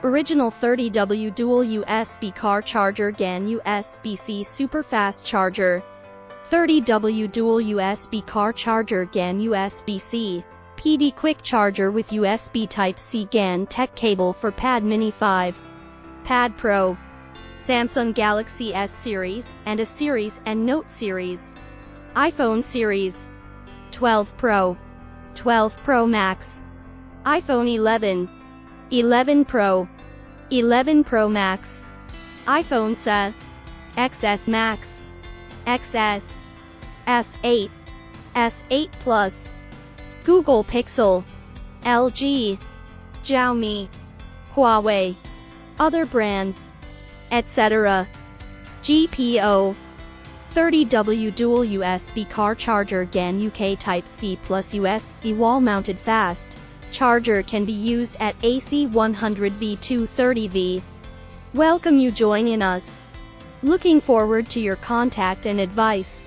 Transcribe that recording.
Original 30W Dual USB Car Charger GAN USB-C Super Fast Charger. 30W Dual USB Car Charger GAN USB-C. PD Quick Charger with USB Type-C GAN Tech Cable for Pad Mini 5. Pad Pro. Samsung Galaxy S Series, and A Series and Note Series. iPhone Series. 12 Pro. 12 Pro Max. iPhone 11. 11 Pro. 11 Pro Max. iPhone SE. XS Max. XS. S8. S8 Plus. Google Pixel. LG. Xiaomi. Huawei. Other brands, etc. GPO 30W Dual USB Car Charger GAN UK Type-C plus USB wall-mounted fast charger can be used at AC 100V to 30V. Welcome you join in us. Looking forward to your contact and advice.